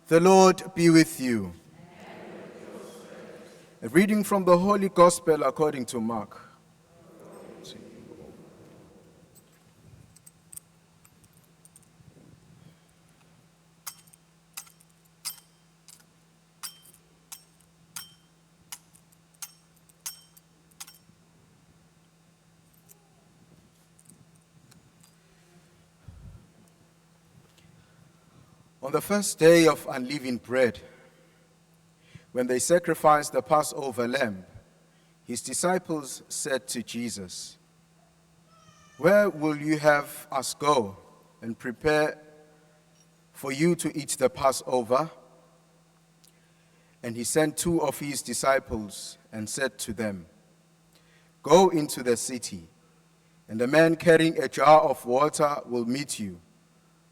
The Lord be with you. A reading from the Holy Gospel according to Mark. On the first day of unleavened bread, when they sacrificed the Passover lamb, his disciples said to Jesus, "Where will you have us go and prepare for you to eat the Passover?" And he sent two of his disciples and said to them, "Go into the city, and a man carrying a jar of water will meet you.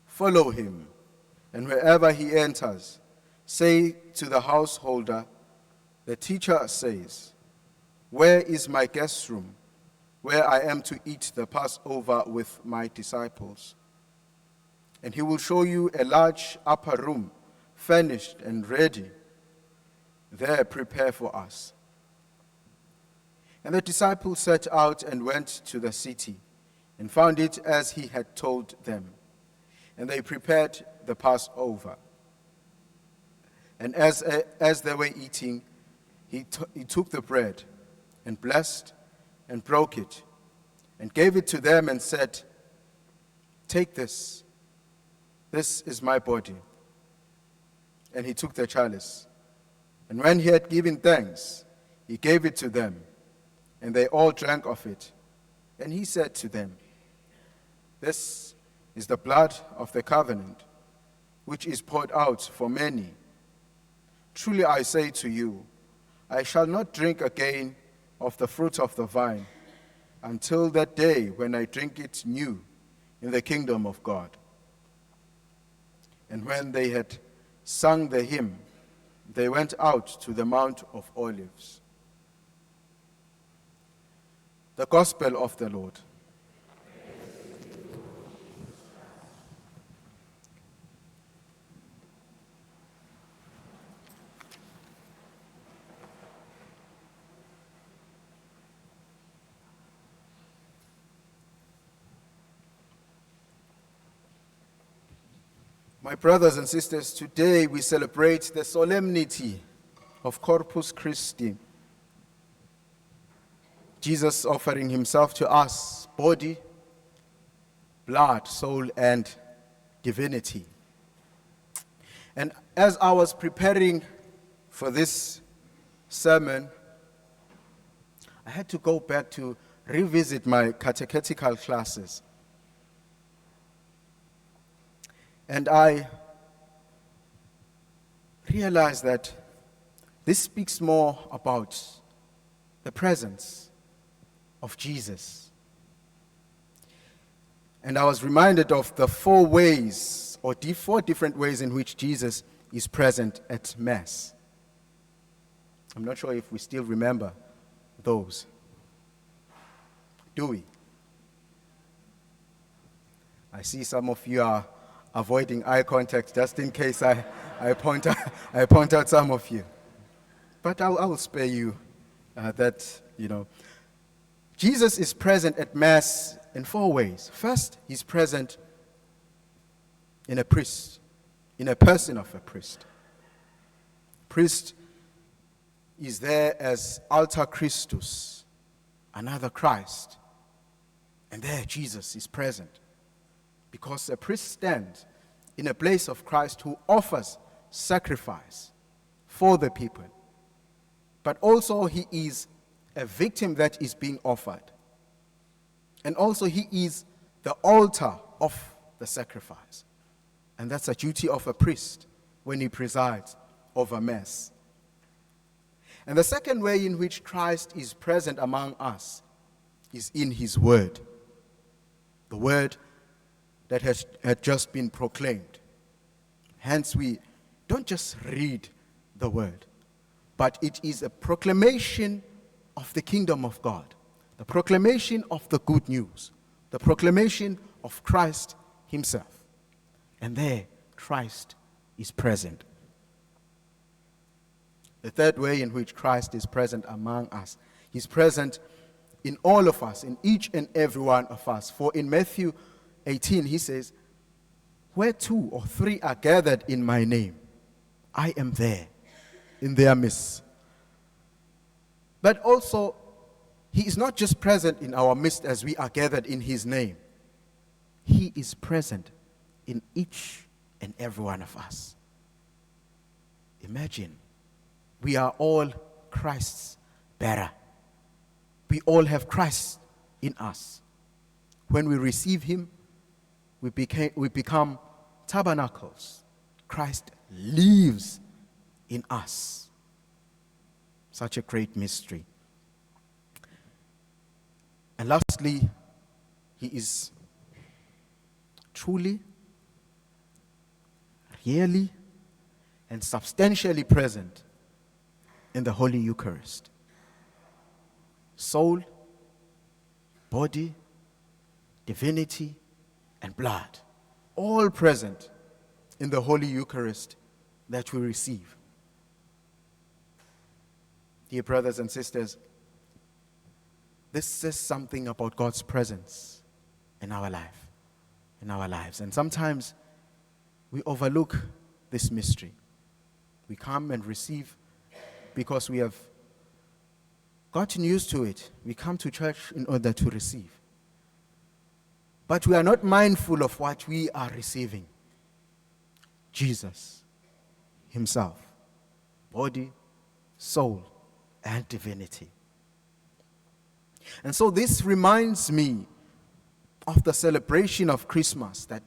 Follow him. And wherever he enters, say to the householder, 'The teacher says, where is my guest room, where I am to eat the Passover with my disciples?' And he will show you a large upper room, furnished and ready. There prepare for us." And the disciples set out and went to the city, and found it as he had told them. And they prepared the Passover. And as they were eating, he took the bread and blessed and broke it and gave it to them and said, "Take this. This is my body." And he took the chalice. And when he had given thanks, he gave it to them, and they all drank of it. And he said to them, "This is the blood of the covenant, which is poured out for many. Truly I say to you, I shall not drink again of the fruit of the vine until that day when I drink it new in the kingdom of God." And when they had sung the hymn, they went out to the Mount of Olives. The Gospel of the Lord. My brothers and sisters, today we celebrate the solemnity of Corpus Christi. Jesus offering himself to us, body, blood, soul, and divinity. And as I was preparing for this sermon, I had to go back to revisit my catechetical classes. And I realized that this speaks more about the presence of Jesus. And I was reminded of the four different ways in which Jesus is present at Mass. I'm not sure if we still remember those. Do we? I see some of you are avoiding eye contact just in case I point out some of you. But I will spare you that. Jesus is present at Mass in four ways. First, he's present in a priest, in a person of a priest. Priest is there as alter Christus, another Christ. And there Jesus is present. Because a priest stands in a place of Christ who offers sacrifice for the people. But also he is a victim that is being offered. And also he is the altar of the sacrifice. And that's a duty of a priest when he presides over Mass. And the second way in which Christ is present among us is in his word. The word that had just been proclaimed. Hence, we don't just read the word, but it is a proclamation of the kingdom of God, the proclamation of the good news, the proclamation of Christ himself. And there, Christ is present The third way in which Christ is present among us. He's present in all of us, in each and every one of us. For in Matthew 18, he says, where 2 or 3 are gathered in my name, I am there in their midst. But also, he is not just present in our midst as we are gathered in his name. He is present in each and every one of us. Imagine, we are all Christ's bearer. We all have Christ in us. When we receive him, we become tabernacles. Christ lives in us. Such a great mystery. And lastly, he is truly, really, and substantially present in the Holy Eucharist. Soul, body, divinity, and blood, all present in the Holy Eucharist that we receive. Dear brothers and sisters, this says something about God's presence in our life, in our lives. And sometimes we overlook this mystery. We come and receive because we have gotten used to it. We come to church in order to receive. But we are not mindful of what we are receiving. Jesus himself, body, soul, and divinity. And so this reminds me of the celebration of Christmas, that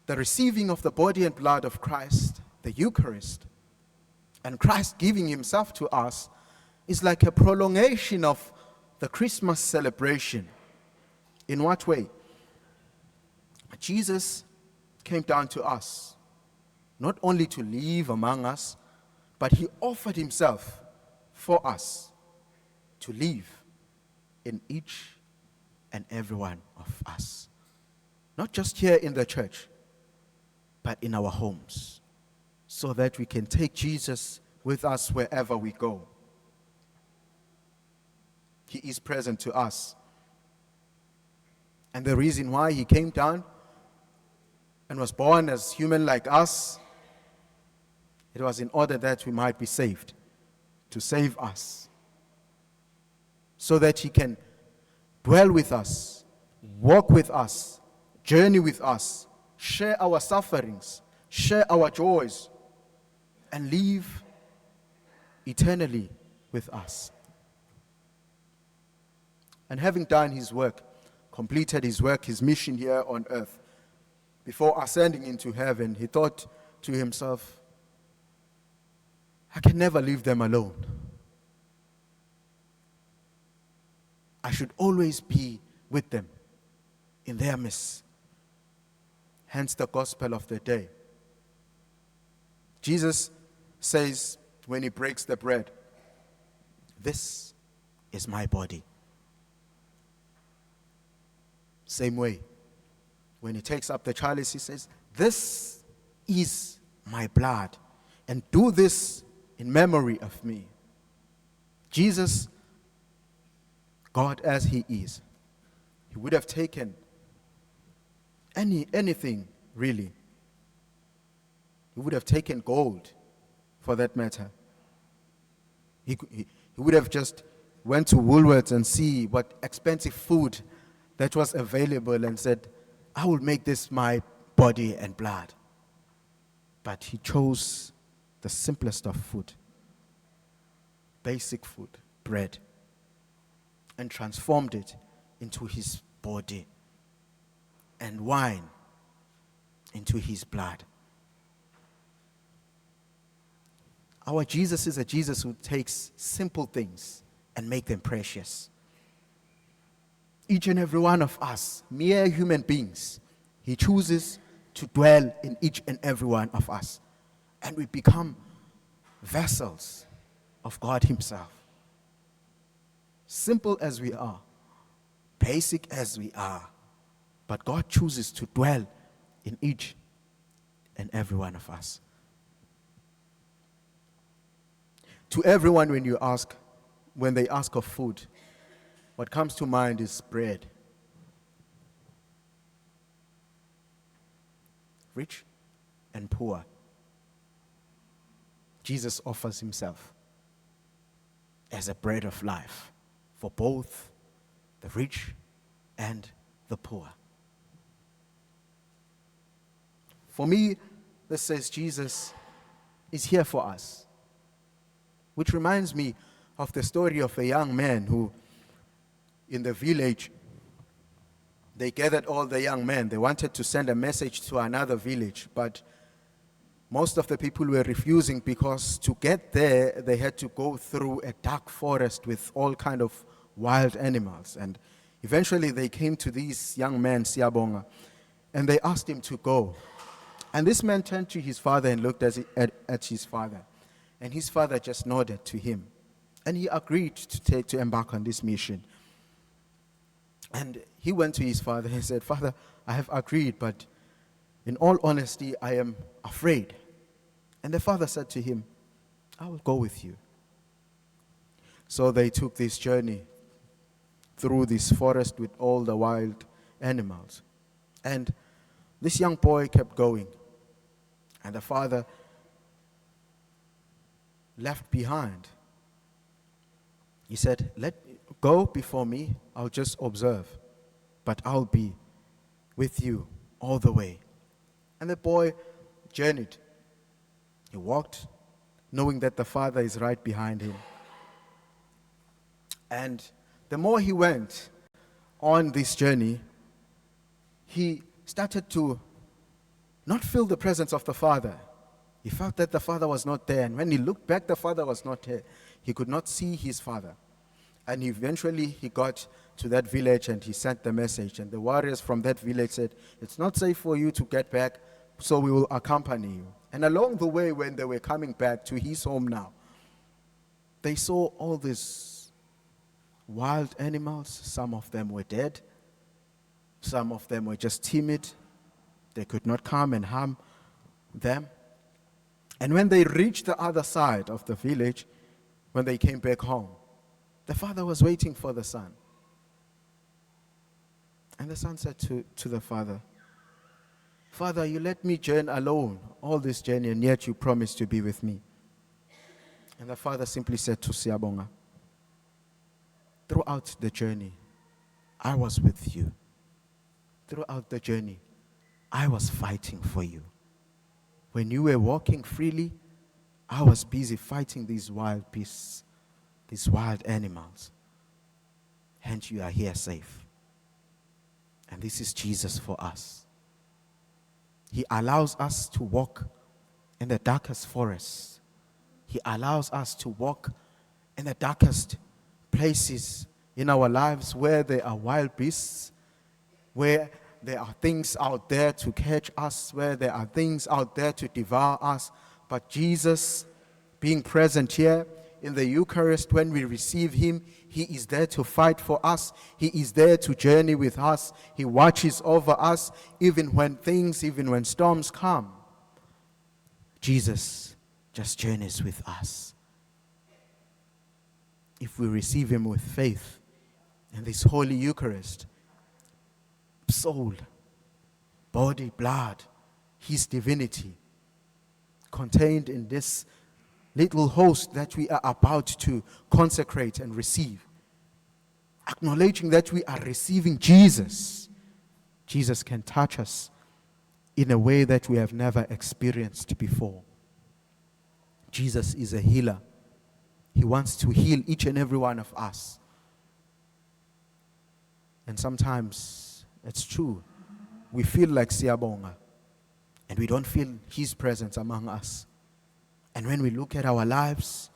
the receiving of the body and blood of Christ, the Eucharist, and Christ giving himself to us is like a prolongation of the Christmas celebration. In what way? Jesus came down to us, not only to live among us, but he offered himself for us to live in each and every one of us. Not just here in the church, but in our homes, so that we can take Jesus with us wherever we go. He is present to us. And the reason why he came down and was born as human like us, it was in order that we might be saved, to save us, so that he can dwell with us, walk with us, journey with us, share our sufferings, share our joys, and live eternally with us. And having done his work, completed his work, his mission here on earth, before ascending into heaven, he thought to himself, I can never leave them alone. I should always be with them, in their midst. Hence the gospel of the day. Jesus says when he breaks the bread, this is my body. Same way, when he takes up the chalice, he says, this is my blood, and do this in memory of me. Jesus, God as he is, he would have taken anything really. He would have taken gold, for that matter. He would have just went to Woolworths and see what expensive food that was available and said, I will make this my body and blood. But he chose the simplest of food, basic food, bread, and transformed it into his body, and wine into his blood. Our Jesus is a Jesus who takes simple things and make them precious. Each and every one of us, mere human beings, he chooses to dwell in each and every one of us. And we become vessels of God himself. Simple as we are, basic as we are, but God chooses to dwell in each and every one of us. To everyone, when they ask of food, what comes to mind is bread. Rich and poor. Jesus offers himself as a bread of life for both the rich and the poor. For me, this says Jesus is here for us. Which reminds me of the story of a young man who, in the village, they gathered all the young men. They wanted to send a message to another village, but most of the people were refusing because to get there, they had to go through a dark forest with all kind of wild animals. And eventually they came to this young man, Siyabonga, and they asked him to go. And this man turned to his father and looked at his father. And his father just nodded to him. And he agreed to embark on this mission. And he went to his father and said, "Father, I have agreed, but in all honesty, I am afraid." And the father said to him, "I will go with you." So they took this journey through this forest with all the wild animals. And this young boy kept going. And the father left behind. He said, "Go before me, I'll just observe, but I'll be with you all the way." And the boy journeyed. He walked, knowing that the father is right behind him. And the more he went on this journey, he started to not feel the presence of the father. He felt that the father was not there. And when he looked back, the father was not there. He could not see his father. And eventually he got to that village and he sent the message. And the warriors from that village said, "It's not safe for you to get back, so we will accompany you." And along the way, when they were coming back to his home now, they saw all these wild animals. Some of them were dead. Some of them were just timid. They could not come and harm them. And when they reached the other side of the village, when they came back home, the father was waiting for the son. And the son said to the father, "Father, you let me journey alone all this journey, and yet you promised to be with me." And the father simply said to Siyabonga, "Throughout the journey, I was with you. Throughout the journey, I was fighting for you. When you were walking freely, I was busy fighting these wild beasts, these wild animals. Hence you are here safe." And this is Jesus for us. He allows us to walk in the darkest forests. He allows us to walk in the darkest places in our lives where there are wild beasts, where there are things out there to catch us, where there are things out there to devour us. But Jesus, being present here in the Eucharist, when we receive him, he is there to fight for us. He is there to journey with us. He watches over us, even when storms come. Jesus just journeys with us. If we receive him with faith in this Holy Eucharist, soul, body, blood, his divinity, contained in this little host that we are about to consecrate and receive, acknowledging that we are receiving Jesus, Jesus can touch us in a way that we have never experienced before. Jesus is a healer. He wants to heal each and every one of us. And sometimes, it's true, we feel like Siyabonga, and we don't feel his presence among us. And when we look at our lives,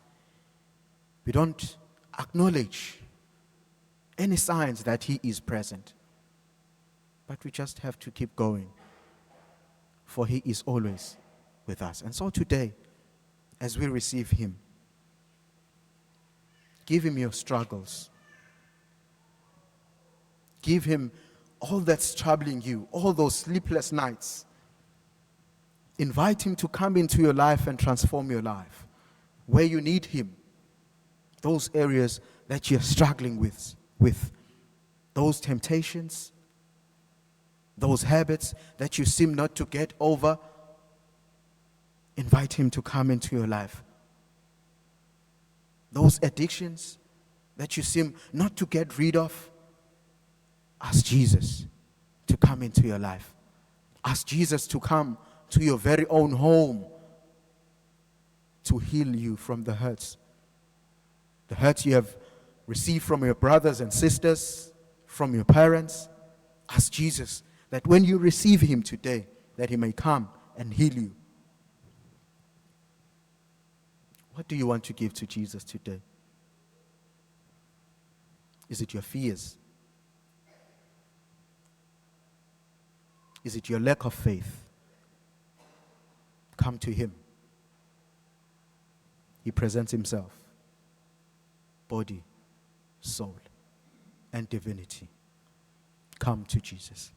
we don't acknowledge any signs that he is present. But we just have to keep going, for he is always with us. And so today, as we receive him, give him your struggles. Give him all that's troubling you, all those sleepless nights. Invite him to come into your life and transform your life. Where you need him, those areas that you're struggling with those temptations, those habits that you seem not to get over, invite him to come into your life. Those addictions that you seem not to get rid of, ask Jesus to come into your life. Ask Jesus to come to your very own home to heal you from the hurts. The hurts you have received from your brothers and sisters, from your parents. Ask Jesus that when you receive him today, that he may come and heal you. What do you want to give to Jesus today? Is it your fears? Is it your lack of faith? Come to him. He presents himself, body, soul, and divinity. Come to Jesus.